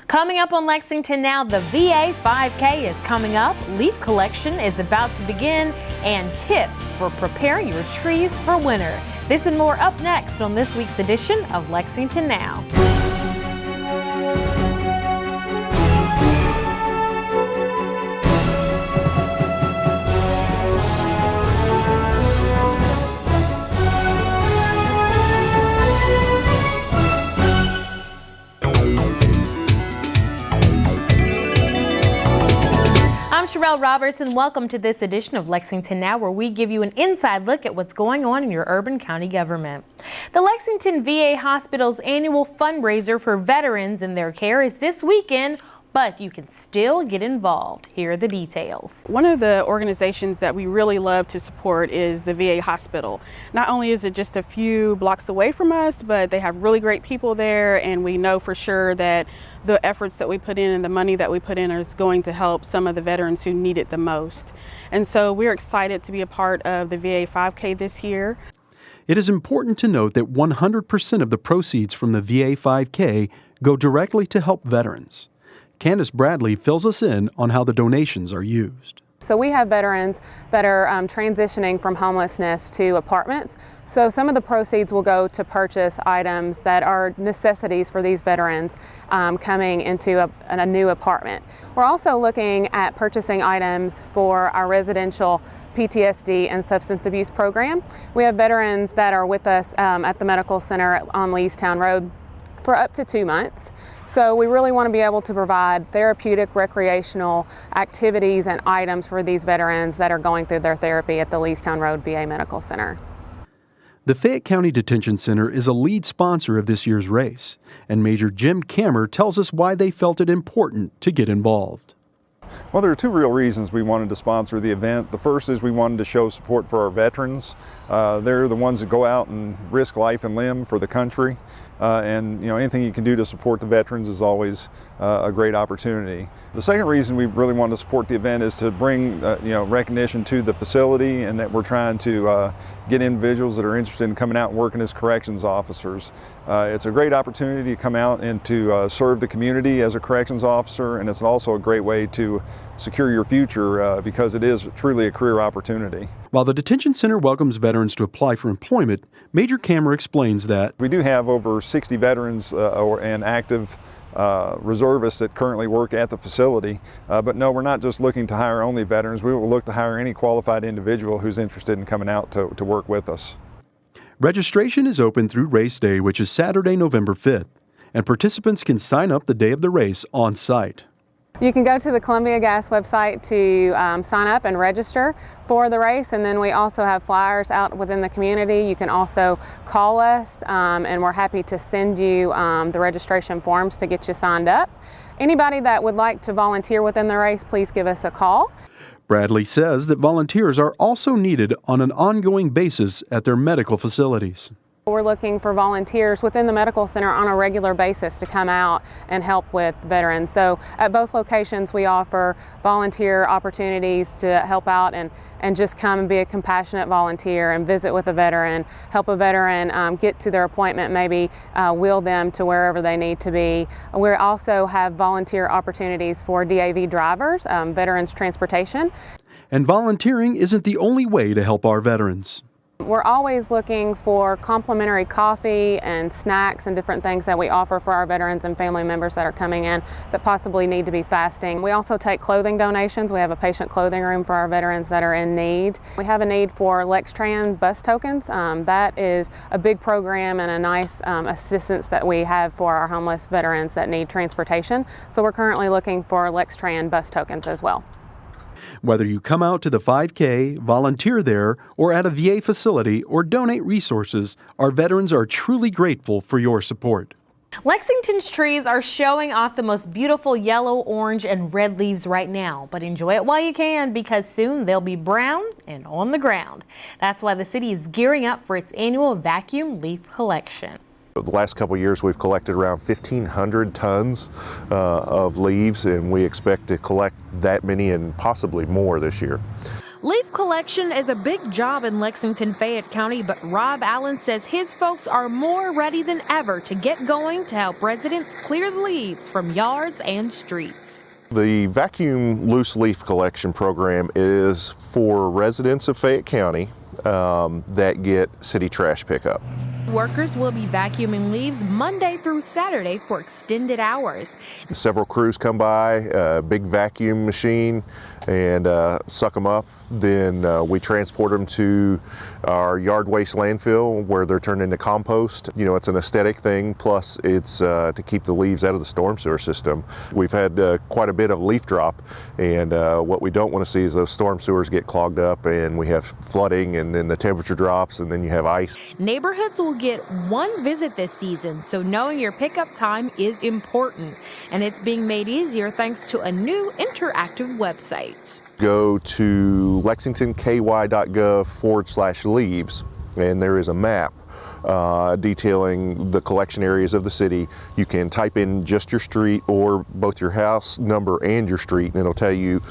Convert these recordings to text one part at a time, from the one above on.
Coming up on Lexington Now, the VA 5K is coming up, leaf collection is about to begin, and tips for preparing your trees for winter. This and more up next on this week's edition of Lexington Now. I'm Sherelle Roberts, and welcome to this edition of Lexington Now, where we give you an inside look at what's going on in your urban county government. The Lexington VA Hospital's annual fundraiser for veterans and their care is this weekend, but you can still get involved. Here are the details. One of the organizations that we really love to support is the VA Hospital. Not only is it just a few blocks away from us, but they have really great people there, and we know for sure that the efforts that we put in and the money that we put in is going to help some of the veterans who need it the most. And so we're excited to be a part of the VA 5K this year. It is important to note that 100% of the proceeds from the VA 5K go directly to help veterans. Candace Bradley fills us in on how the donations are used. So we have veterans that are transitioning from homelessness to apartments. So some of the proceeds will go to purchase items that are necessities for these veterans coming into a new apartment. We're also looking at purchasing items for our residential PTSD and substance abuse program. We have veterans that are with us at the medical center on Leestown Road for up to 2 months. So we really want to be able to provide therapeutic, recreational activities and items for these veterans that are going through their therapy at the Leestown Road VA Medical Center. The Fayette County Detention Center is a lead sponsor of this year's race, and Major Jim Kammer tells us why they felt it important to get involved. Well, there are two real reasons we wanted to sponsor the event. The first is we wanted to show support for our veterans. They're the ones that go out and risk life and limb for the country. And anything you can do to support the veterans is always a great opportunity. The second reason we really wanted to support the event is to bring recognition to the facility, and that we're trying to get individuals that are interested in coming out and working as corrections officers. It's a great opportunity to come out and to serve the community as a corrections officer, and it's also a great way to secure your future because it is truly a career opportunity. While the detention center welcomes veterans to apply for employment, Major Kammer explains that we do have over 60 veterans and active reservists that currently work at the facility. But no, we're not just looking to hire only veterans. We will look to hire any qualified individual who's interested in coming out to work with us. Registration is open through race day, which is Saturday, November 5th, and participants can sign up the day of the race on site. You can go to the Columbia Gas website to sign up and register for the race, and then we also have flyers out within the community. You can also call us and we're happy to send you the registration forms to get you signed up. Anybody that would like to volunteer within the race, please give us a call. Bradley says that volunteers are also needed on an ongoing basis at their medical facilities. We're looking for volunteers within the medical center on a regular basis to come out and help with veterans. So at both locations we offer volunteer opportunities to help out and just come and be a compassionate volunteer and visit with a veteran, help a veteran get to their appointment, maybe wheel them to wherever they need to be. We also have volunteer opportunities for DAV drivers, veterans transportation. And volunteering isn't the only way to help our veterans. We're always looking for complimentary coffee and snacks and different things that we offer for our veterans and family members that are coming in that possibly need to be fasting. We also take clothing donations. We have a patient clothing room for our veterans that are in need. We have a need for Lexington bus tokens. That is a big program and a nice assistance that we have for our homeless veterans that need transportation. So we're currently looking for Lexington bus tokens as well. Whether you come out to the 5K, volunteer there, or at a VA facility, or donate resources, our veterans are truly grateful for your support. Lexington's trees are showing off the most beautiful yellow, orange, and red leaves right now, but enjoy it while you can because soon they'll be brown and on the ground. That's why the city is gearing up for its annual vacuum leaf collection. The last couple of years we've collected around 1,500 tons of leaves, and we expect to collect that many and possibly more this year. Leaf collection is a big job in Lexington, Fayette County, but Rob Allen says his folks are more ready than ever to get going to help residents clear the leaves from yards and streets. The vacuum loose leaf collection program is for residents of Fayette County that get city trash pickup. Workers will be vacuuming leaves Monday through Saturday for extended hours. Several crews come by, a big vacuum machine, and suck them up. Then we transport them to our yard waste landfill where they're turned into compost. You know, it's an aesthetic thing, plus it's to keep the leaves out of the storm sewer system. We've had quite a bit of leaf drop, and what we don't want to see is those storm sewers get clogged up and we have flooding, and then the temperature drops and then you have ice. Neighborhoods will get one visit this season, so knowing your pickup time is important. And it's being made easier thanks to a new interactive website. Go to lexingtonky.gov/leaves, and there is a map detailing the collection areas of the city. You can type in just your street or both your house number and your street, and it'll tell you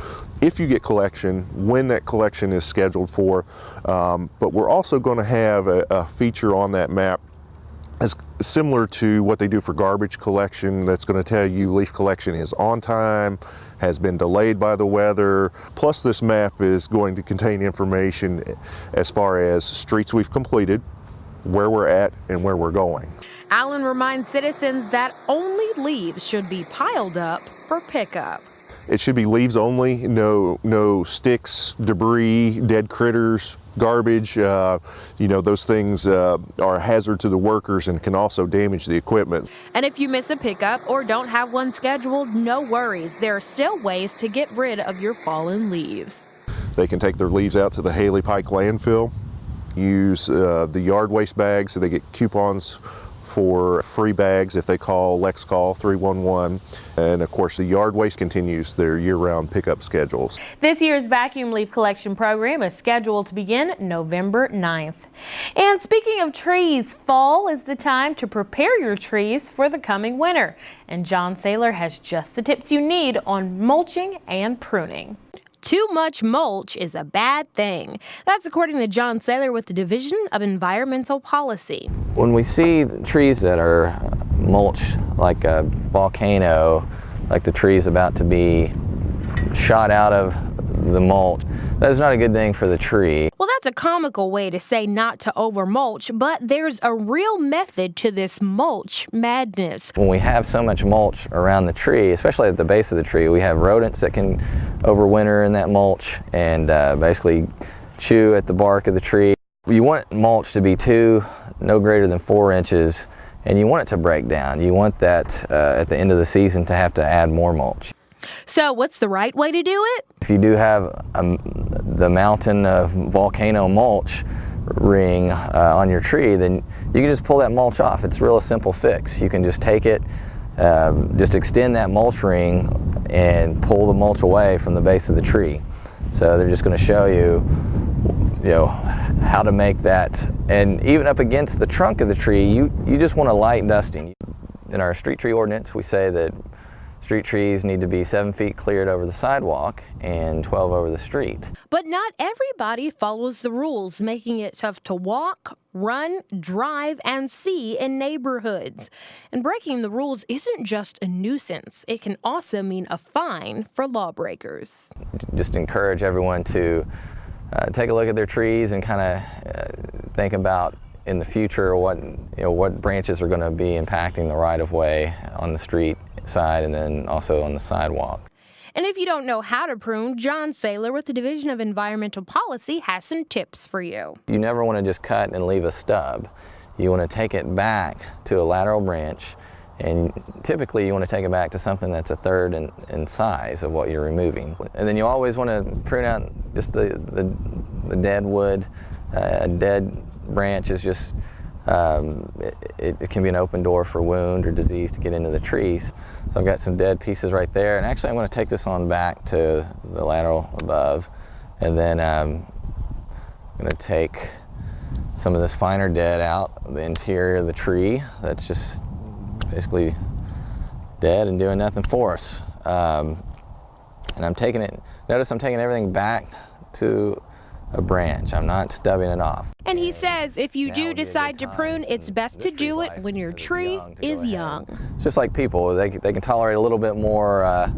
if you get collection, when that collection is scheduled for. But we're also going to have a feature on that map as similar to what they do for garbage collection, that's going to tell you leaf collection is on time, has been delayed by the weather. Plus, this map is going to contain information as far as streets we've completed, where we're at, and where we're going. Allen reminds citizens that only leaves should be piled up for pickup. It should be leaves only, no sticks, debris, dead critters, garbage. You know, those things are a hazard to the workers and can also damage the equipment. And if you miss a pickup or don't have one scheduled, no worries. There are still ways to get rid of your fallen leaves. They can take their leaves out to the Haley Pike landfill, use the yard waste bags, so they get coupons for free bags if they call Lex Call 311. And of course, the yard waste continues their year-round pickup schedules. This year's vacuum leaf collection program is scheduled to begin November 9th. And speaking of trees, fall is the time to prepare your trees for the coming winter. And John Saylor has just the tips you need on mulching and pruning. Too much mulch is a bad thing. That's according to John Saylor with the Division of Environmental Policy. When we see trees that are mulched like a volcano, like the tree's about to be shot out of the mulch, that is not a good thing for the tree. Well, that's a comical way to say not to over mulch, but there's a real method to this mulch madness. When we have so much mulch around the tree, especially at the base of the tree, we have rodents that can overwinter in that mulch and basically chew at the bark of the tree. You want mulch to be no greater than 4 inches, and you want it to break down. You want that at the end of the season to have to add more mulch. So what's the right way to do it? If you do have the mountain of volcano mulch ring on your tree, then you can just pull that mulch off. It's a real simple fix. You can just take it, just extend that mulch ring and pull the mulch away from the base of the tree. So they're just going to show you, how to make that. And even up against the trunk of the tree, you just want a light dusting. In our street tree ordinance, we say that street trees need to be 7 feet cleared over the sidewalk and 12 over the street. But not everybody follows the rules, making it tough to walk, run, drive, and see in neighborhoods. And breaking the rules isn't just a nuisance. It can also mean a fine for lawbreakers. Just encourage everyone to take a look at their trees and kind of think about in the future what branches are going to be impacting the right-of-way on the street side and then also on the sidewalk. And if you don't know how to prune, John Saylor with the Division of Environmental Policy has some tips for you. You never want to just cut and leave a stub. You want to take it back to a lateral branch, and typically you want to take it back to something that's a third in size of what you're removing. And then you always want to prune out just the dead wood. A dead branch is just it can be an open door for wound or disease to get into the trees. So I've got some dead pieces right there, and actually I'm going to take this on back to the lateral above, and then I'm going to take some of this finer dead out, the interior of the tree that's just basically dead and doing nothing for us. And I'm taking it, notice I'm taking everything back to a branch. I'm not stubbing it off. And he says if you Now do would be a decide good to prune, time it's in best to this tree's do it life when your because it's tree young to go is ahead. young. It's just like people, they can tolerate a little bit more,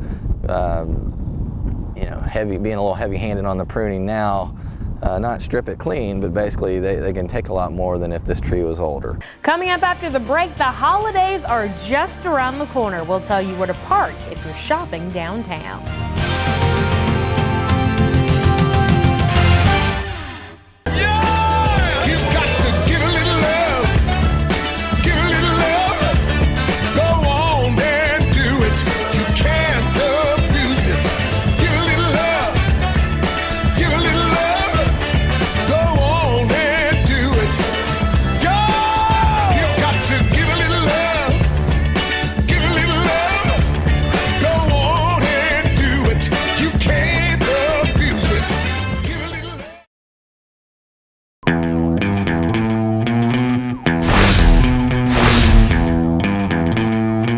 you know, being a little heavy-handed on the pruning now. Not strip it clean, but basically they can take a lot more than if this tree was older. Coming up after the break, the holidays are just around the corner. We'll tell you where to park if you're shopping downtown.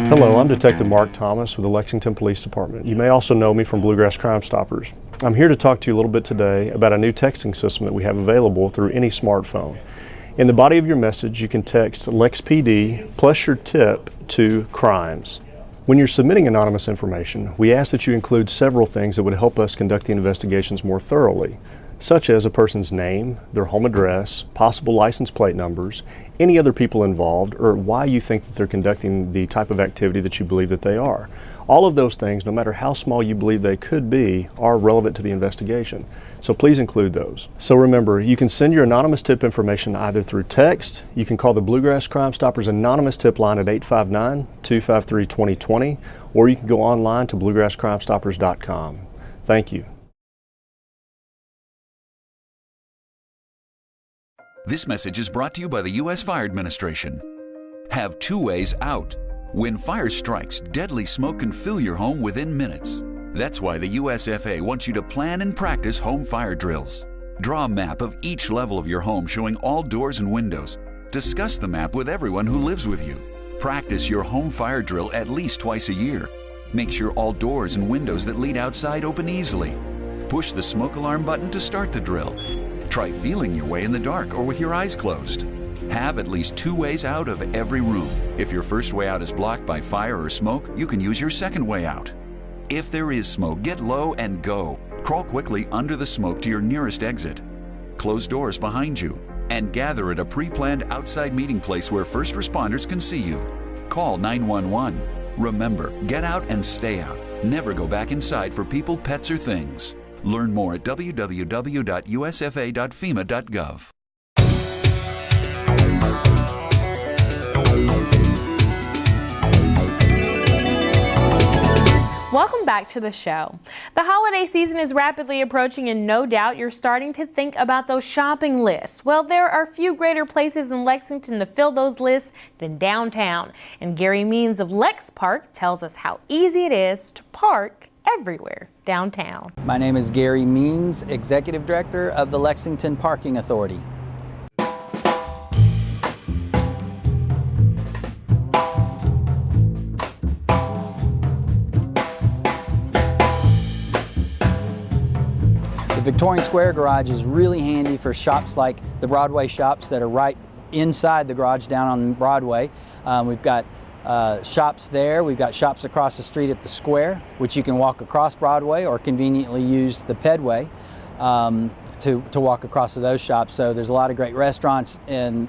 Hello, I'm Detective Mark Thomas with the Lexington Police Department. You may also know me from Bluegrass Crime Stoppers. I'm here to talk to you a little bit today about a new texting system that we have available through any smartphone. In the body of your message, you can text LexPD plus your tip to crimes. When you're submitting anonymous information, we ask that you include several things that would help us conduct the investigations more thoroughly, such as a person's name, their home address, possible license plate numbers, any other people involved, or why you think that they're conducting the type of activity that you believe that they are. All of those things, no matter how small you believe they could be, are relevant to the investigation. So please include those. So remember, you can send your anonymous tip information either through text, you can call the Bluegrass Crime Stoppers anonymous tip line at 859-253-2020, or you can go online to bluegrasscrimestoppers.com. Thank you. This message is brought to you by the U.S. Fire Administration. Have two ways out. When fire strikes, deadly smoke can fill your home within minutes. That's why the USFA wants you to plan and practice home fire drills. Draw a map of each level of your home showing all doors and windows. Discuss the map with everyone who lives with you. Practice your home fire drill at least twice a year. Make sure all doors and windows that lead outside open easily. Push the smoke alarm button to start the drill. Try feeling your way in the dark or with your eyes closed. Have at least two ways out of every room. If your first way out is blocked by fire or smoke, you can use your second way out. If there is smoke, get low and go. Crawl quickly under the smoke to your nearest exit. Close doors behind you and gather at a pre-planned outside meeting place where first responders can see you. Call 911. Remember, get out and stay out. Never go back inside for people, pets, or things. Learn more at www.usfa.fema.gov. Welcome back to the show. The holiday season is rapidly approaching, and no doubt you're starting to think about those shopping lists. Well, there are few greater places in Lexington to fill those lists than downtown. And Gary Means of Lex Park tells us how easy it is to park everywhere downtown. My name is Gary Means, Executive Director of the Lexington Parking Authority. The Victorian Square Garage is really handy for shops like the Broadway shops that are right inside the garage down on Broadway. We've got shops there. We've got shops across the street at the square, which you can walk across Broadway or conveniently use the pedway to walk across to those shops. So there's a lot of great restaurants and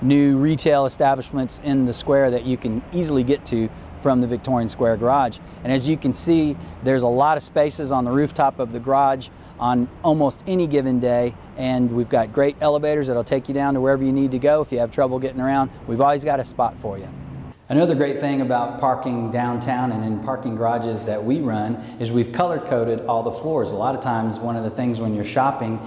new retail establishments in the square that you can easily get to from the Victorian Square Garage. And as you can see, there's a lot of spaces on the rooftop of the garage on almost any given day, and we've got great elevators that'll take you down to wherever you need to go if you have trouble getting around. We've always got a spot for you. Another great thing about parking downtown and in parking garages that we run is we've color-coded all the floors. A lot of times, one of the things when you're shopping,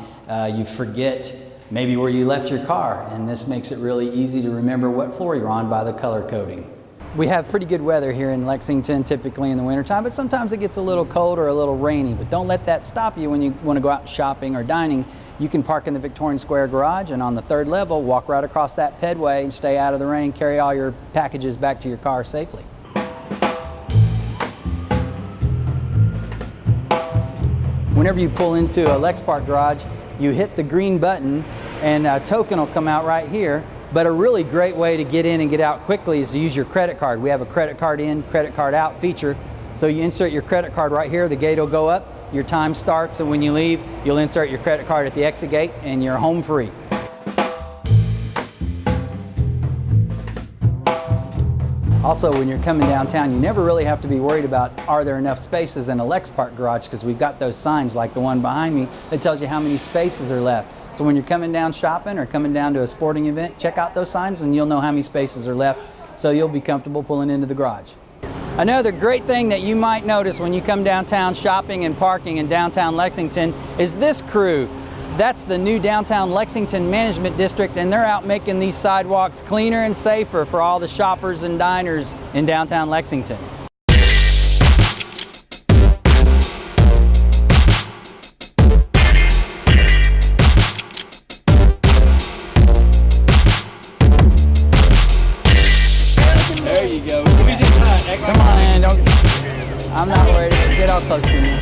you forget maybe where you left your car, and this makes it really easy to remember what floor you're on by the color coding. We have pretty good weather here in Lexington, typically in the wintertime, but sometimes it gets a little cold or a little rainy. But don't let that stop you when you want to go out shopping or dining. You can park in the Victorian Square Garage, and on the third level, walk right across that pedway and stay out of the rain, carry all your packages back to your car safely. When Whenever you pull into a Lexpark garage, you hit the green button and a token will come out right here. But a really great way to get in and get out quickly is to use your credit card. We have a credit card in, credit card out feature. So you insert your credit card right here, the gate will go up, your time starts, and when you leave, you'll insert your credit card at the exit gate and you're home free. Also, when you're coming downtown, you never really have to be worried about are there enough spaces in a Lexpark garage, because we've got those signs like the one behind me that tells you how many spaces are left. So when you're coming down shopping or coming down to a sporting event, check out those signs and you'll know how many spaces are left, so you'll be comfortable pulling into the garage. Another great thing that you might notice when you come downtown shopping and parking in downtown Lexington is this crew. That's the new Downtown Lexington Management District, and they're out making these sidewalks cleaner and safer for all the shoppers and diners in downtown Lexington. There you go. Come on in, I'm not worried. Get all close to me.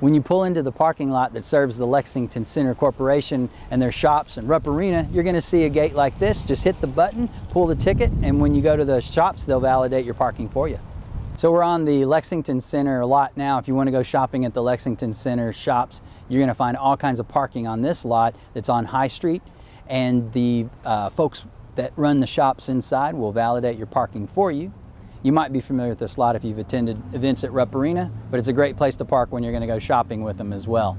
When you pull into the parking lot that serves the Lexington Center Corporation and their shops and Rupp Arena, you're going to see a gate like this. Just hit the button, pull the ticket, and when you go to the shops, they'll validate your parking for you. So we're on the Lexington Center lot now. If you want to go shopping at the Lexington Center shops, you're going to find all kinds of parking on this lot that's on High Street, and the folks that run the shops inside will validate your parking for you. You might be familiar with this lot if you've attended events at Rupp Arena, but it's a great place to park when you're going to go shopping with them as well.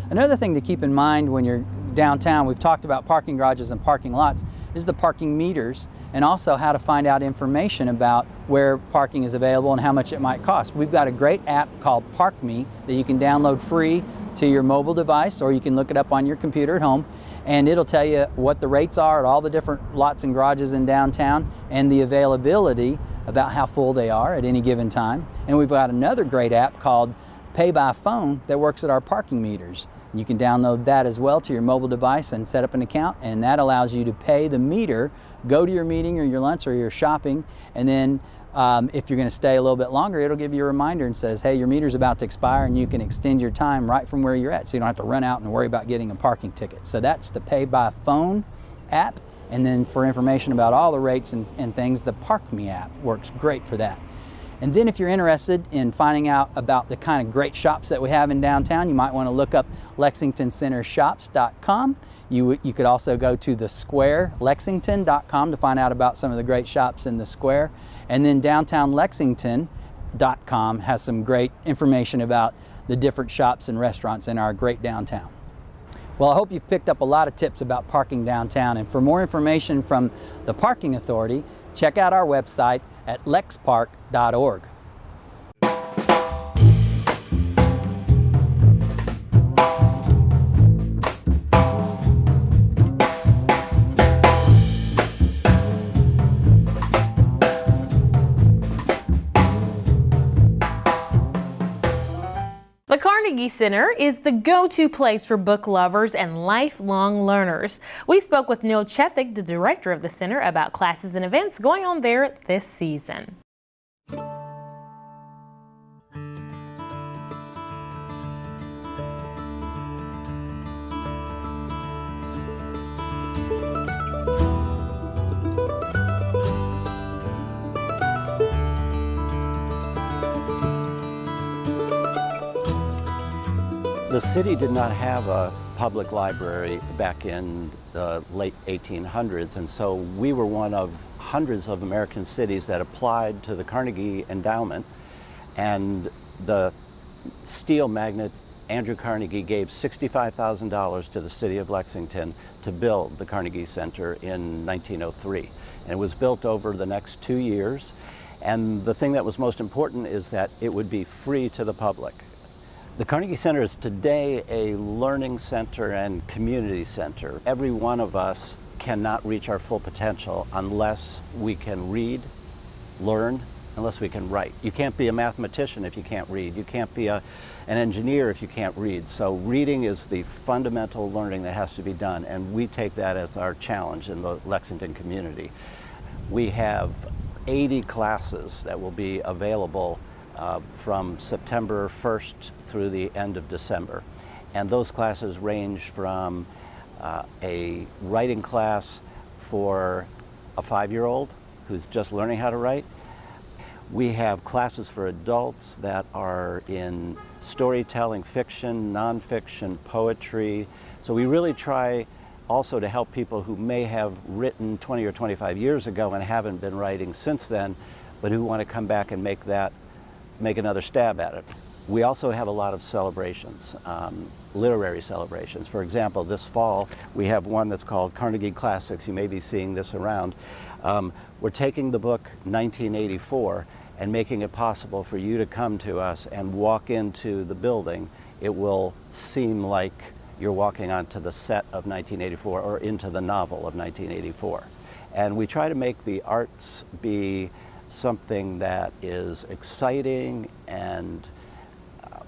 Another thing to keep in mind when you're downtown, we've talked about parking garages and parking lots, is the parking meters, and also how to find out information about where parking is available and how much it might cost. We've got a great app called Park Me that you can download free to your mobile device, or you can look it up on your computer at home, and it'll tell you what the rates are at all the different lots and garages in downtown and the availability about how full they are at any given time. And we've got another great app called Pay by Phone that works at our parking meters. You can download that as well to your mobile device and set up an account, and that allows you to pay the meter, go to your meeting or your lunch or your shopping, and then if you're going to stay a little bit longer, it'll give you a reminder and says, hey, your meter's about to expire, and you can extend your time right from where you're at, so you don't have to run out and worry about getting a parking ticket. So that's the Pay by Phone app. And then for information about all the rates and things, the Park Me app works great for that. And then if you're interested in finding out about the kind of great shops that we have in downtown, you might want to look up LexingtonCenterShops.com. You could also go to the Square, Lexington.com, to find out about some of the great shops in the Square. And then DowntownLexington.com has some great information about the different shops and restaurants in our great downtown. Well, I hope you've picked up a lot of tips about parking downtown, and for more information from the Parking Authority, check out our website at lexpark.org. The Carnegie Center is the go-to place for book lovers and lifelong learners. We spoke with Neil Chethik, the director of the center, about classes and events going on there this season. The city did not have a public library back in the late 1800s, and so we were one of hundreds of American cities that applied to the Carnegie Endowment, and the steel magnate Andrew Carnegie gave $65,000 to the city of Lexington to build the Carnegie Center in 1903. And it was built over the next 2 years, and the thing that was most important is that it would be free to the public. The Carnegie Center is today a learning center and community center. Every one of us cannot reach our full potential unless we can read, learn, unless we can write. You can't be a mathematician if you can't read. You can't be an engineer if you can't read. So reading is the fundamental learning that has to be done, and we take that as our challenge in the Lexington community. We have 80 classes that will be available from September 1st through the end of December. And those classes range from a writing class for a 5-year-old who's just learning how to write. We have classes for adults that are in storytelling, fiction, nonfiction, poetry. So we really try also to help people who may have written 20 or 25 years ago and haven't been writing since then, but who want to come back and make another stab at it. We also have a lot of celebrations, literary celebrations. For example, this fall we have one that's called Carnegie Classics. You may be seeing this around. We're taking the book 1984 and making it possible for you to come to us and walk into the building. It will seem like you're walking onto the set of 1984 or into the novel of 1984. And we try to make the arts be something that is exciting and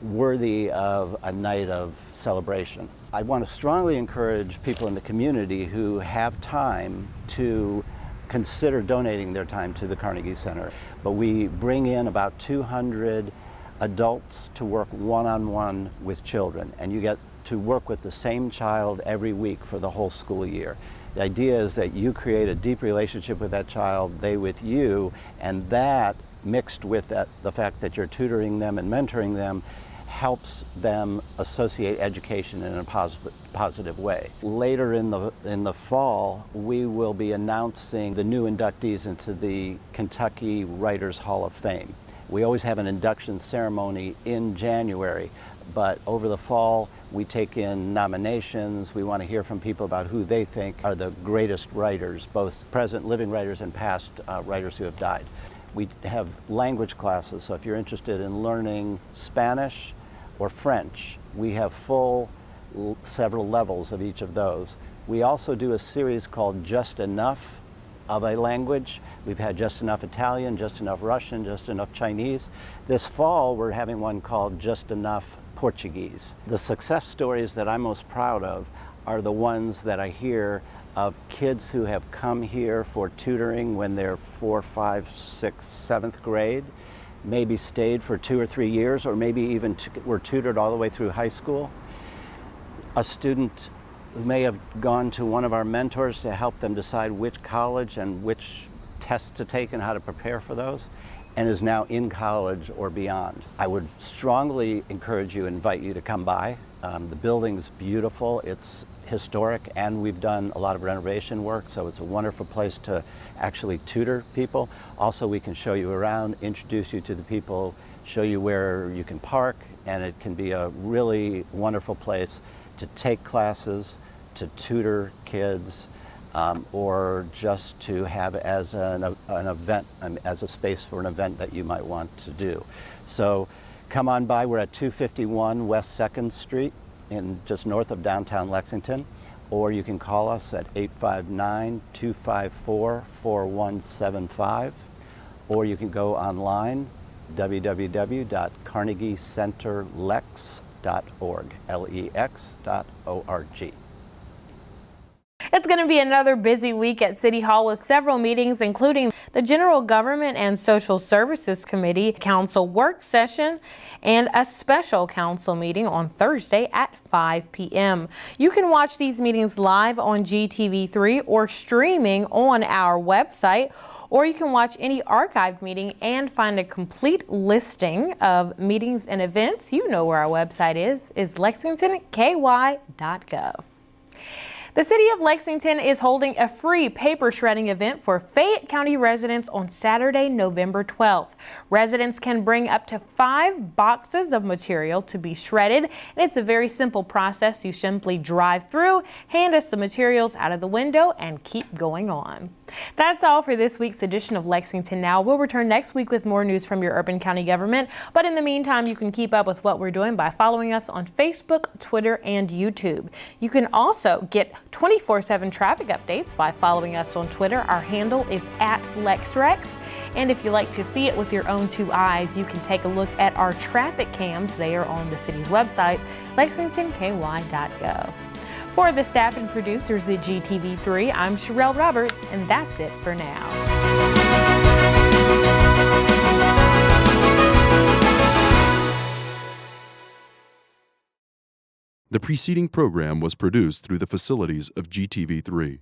worthy of a night of celebration. I want to strongly encourage people in the community who have time to consider donating their time to the Carnegie Center. But we bring in about 200 adults to work one-on-one with children, and you get to work with the same child every week for the whole school year. The idea is that you create a deep relationship with that child, they with you, and that mixed with the fact that you're tutoring them and mentoring them helps them associate education in a positive way. Later in the fall, we will be announcing the new inductees into the Kentucky Writers Hall of Fame. We always have an induction ceremony in January, but over the fall, we take in nominations. We want to hear from people about who they think are the greatest writers, both present living writers and past writers who have died. We have language classes, so if you're interested in learning Spanish or French, we have full several levels of each of those. We also do a series called Just Enough of a language. We've had Just Enough Italian, Just Enough Russian, Just Enough Chinese. This fall, we're having one called Just Enough Portuguese. The success stories that I'm most proud of are the ones that I hear of kids who have come here for tutoring when they're 4, 5, 6, 7th grade, maybe stayed for 2 or 3 years, or maybe even were tutored all the way through high school. A student who may have gone to one of our mentors to help them decide which college and which tests to take and how to prepare for those, and is now in college or beyond. I would strongly encourage you, invite you to come by. The building's beautiful, it's historic, and we've done a lot of renovation work, so it's a wonderful place to actually tutor people. Also, we can show you around, introduce you to the people, show you where you can park, and it can be a really wonderful place to take classes, to tutor kids, or just to have as an event, as a space for an event that you might want to do. So come on by. We're at 251 West 2nd Street, just north of downtown Lexington, or you can call us at 859-254-4175, or you can go online, www.carnegiecenterlex.org, Lex.org. It's going to be another busy week at City Hall with several meetings, including the General Government and Social Services Committee Council work session and a special council meeting on Thursday at 5 p.m. You can watch these meetings live on GTV3 or streaming on our website, or you can watch any archived meeting and find a complete listing of meetings and events. You know where our website is lexingtonky.gov. The City of Lexington is holding a free paper shredding event for Fayette County residents on Saturday, November 12th. Residents can bring up to 5 boxes of material to be shredded, and it's a very simple process. You simply drive through, hand us the materials out of the window, and keep going on. That's all for this week's edition of Lexington Now. We'll return next week with more news from your urban county government, but in the meantime, you can keep up with what we're doing by following us on Facebook, Twitter, and YouTube. You can also get 24/7 traffic updates by following us on Twitter. Our handle is @LexRex. And if you like to see it with your own 2 eyes, you can take a look at our traffic cams. They are on the city's website, lexingtonky.gov. For the staff and producers at GTV3, I'm Sherelle Roberts, and that's it for now. The preceding program was produced through the facilities of GTV3.